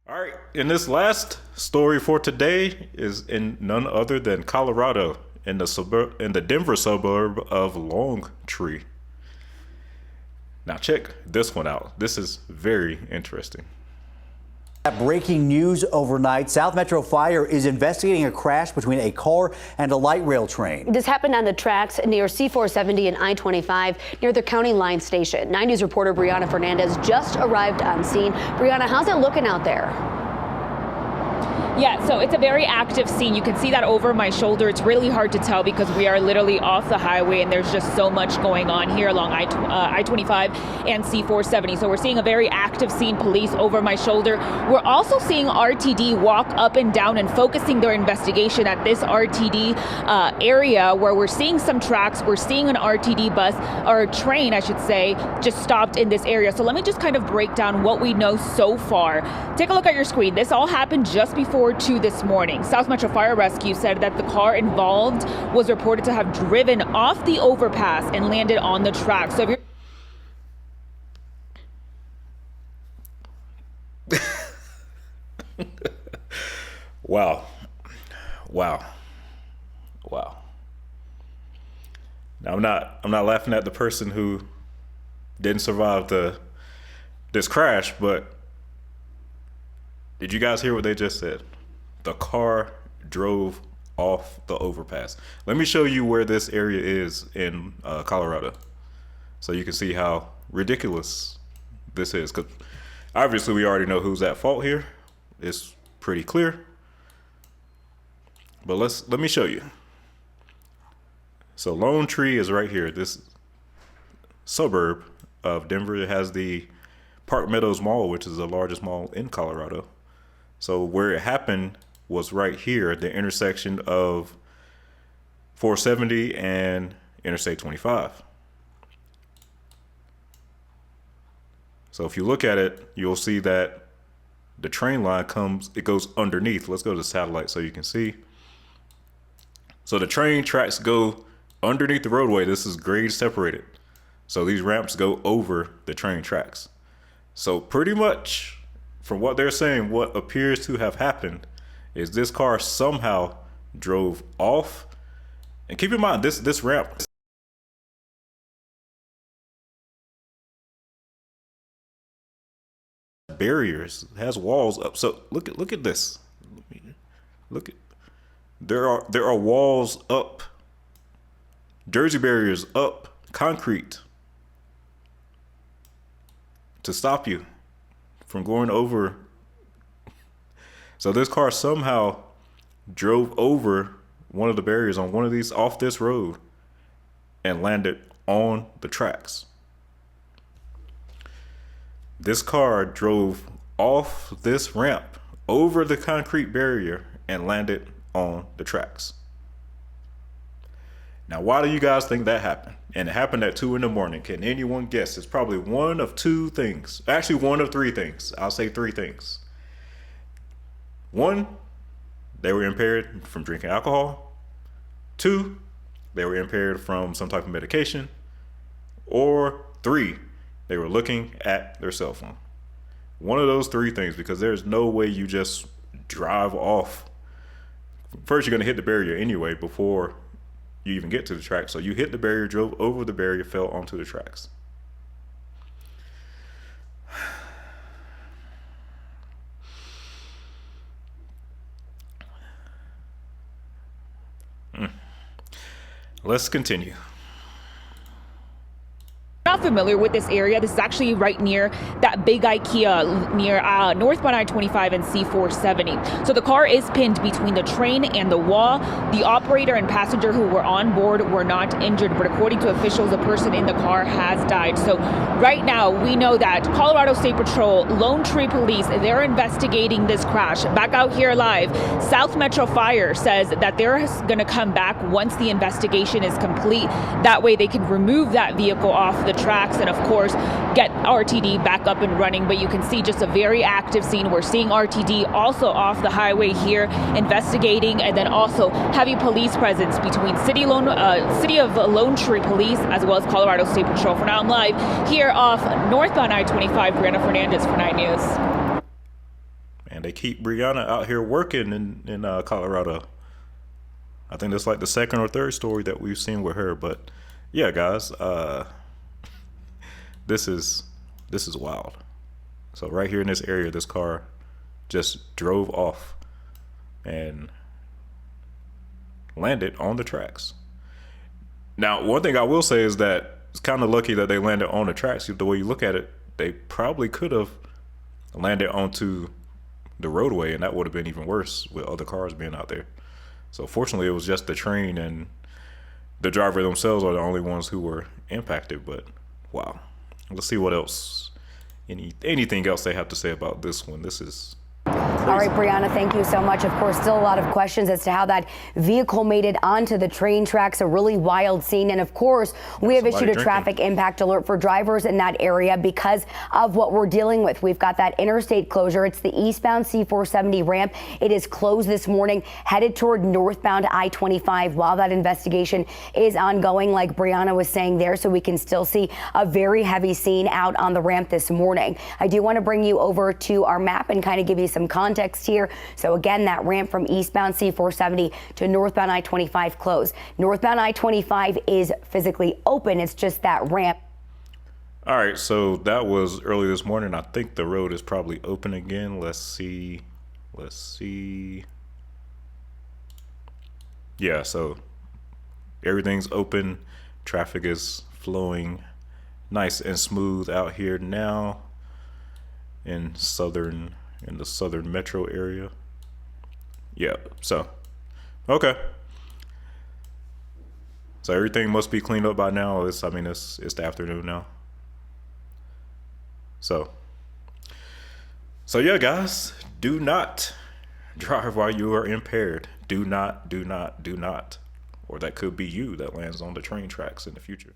All right, and this last story for today is in none other than Colorado, in the Denver suburb of Longtree. Now check this one out. This is very interesting. Breaking news overnight. South Metro Fire is investigating a crash between a car and a light rail train. This happened on the tracks near C-470 and I-25 near the county line station. 9 News reporter Brianna Fernandez just arrived on scene. Brianna, how's it looking out there? Yeah, so it's a very active scene. You can see that over my shoulder. It's really hard to tell because we are literally off the highway and there's just so much going on here along I-25 and C-470. So we're seeing a very active scene, police over my shoulder. We're also seeing RTD walk up and down and focusing their investigation at this RTD area where we're seeing some tracks. We're seeing an RTD bus, or a train, I should say, just stopped in this area. So let me just kind of break down what we know so far. Take a look at your screen. This all happened just before 2 this morning. South Metro Fire Rescue said that the car involved was reported to have driven off the overpass and landed on the track. So if you're Wow. Now I'm not laughing at the person who didn't survive this crash, but did you guys hear what they just said? The car drove off the overpass. Let me show you where this area is in Colorado, so you can see how ridiculous this is. Because obviously we already know who's at fault here. It's pretty clear. But let me show you. So Lone Tree is right here. This suburb of Denver. It has the Park Meadows Mall, which is the largest mall in Colorado. So where it happened was right here at the intersection of 470 and Interstate 25. So if you look at it, you'll see that the train line goes underneath. Let's go to the satellite so you can see. So the train tracks go underneath the roadway. This is grade separated. So these ramps go over the train tracks. So pretty much from what they're saying, what appears to have happened is this car somehow drove off. And keep in mind, this ramp barriers, has walls up. So look at this. Look at there are walls up, Jersey barriers up, concrete to stop you from going over. So this car somehow drove over one of the barriers on one of these off this road and landed on the tracks. This car drove off this ramp over the concrete barrier and landed on the tracks. Now, why do you guys think that happened? And it happened at 2 in the morning. Can anyone guess? It's probably one of two things. Actually, one of three things. I'll say three things. One, they were impaired from drinking alcohol. Two, they were impaired from some type of medication. Or three, they were looking at their cell phone. One of those three things, because there's no way you just drive off. First, you're going to hit the barrier anyway before you even get to the track. So you hit the barrier, drove over the barrier, fell onto the tracks. Let's continue. Not familiar with this area. This is actually right near that big IKEA near northbound I-25 and C-470. So the car is pinned between the train and the wall. The operator and passenger who were on board were not injured, but according to officials, the person in the car has died. So right now we know that Colorado State Patrol, Lone Tree Police, they're investigating this crash. Back out here live, South Metro Fire says that they're going to come back once the investigation is complete. That way they can remove that vehicle off the tracks and of course get RTD back up and running. But you can see just a very active scene. We're seeing RTD also off the highway here investigating, and then also heavy police presence between City of Lone Tree Police as well as Colorado State Patrol. For now, I'm live here off northbound I-25. Brianna Fernandez for 9 News. and they keep Brianna out here working in Colorado. I think that's like the second or third story that we've seen with her. But yeah, guys, this is wild. So right here in this area, this car just drove off and landed on the tracks. Now, one thing I will say is that it's kind of lucky that they landed on the tracks. The way you look at it, they probably could have landed onto the roadway, and that would have been even worse with other cars being out there. So fortunately, it was just the train and the driver themselves are the only ones who were impacted. But wow, let's see what else, anything else they have to say about this one. This is crazy. All right, Brianna, thank you so much. Of course, still a lot of questions as to how that vehicle made it onto the train tracks. A really wild scene. And of course, we have issued a traffic impact alert for drivers in that area because of what we're dealing with. We've got that interstate closure. It's the eastbound C470 ramp. It is closed this morning, headed toward northbound I-25 while that investigation is ongoing, like Brianna was saying there. So we can still see a very heavy scene out on the ramp this morning. I do want to bring you over to our map and kind of give you some context here. So again, that ramp from eastbound C470 to northbound I-25 closed. Northbound I-25 is physically open. It's just that ramp. All right, so that was early this morning. I think the road is probably open again. Let's see. Yeah, so everything's open. Traffic is flowing nice and smooth out here now in the southern metro area. Yeah, so okay. So everything must be cleaned up by now. It's the afternoon now. So yeah, guys, do not drive while you are impaired. Do not. Or that could be you that lands on the train tracks in the future.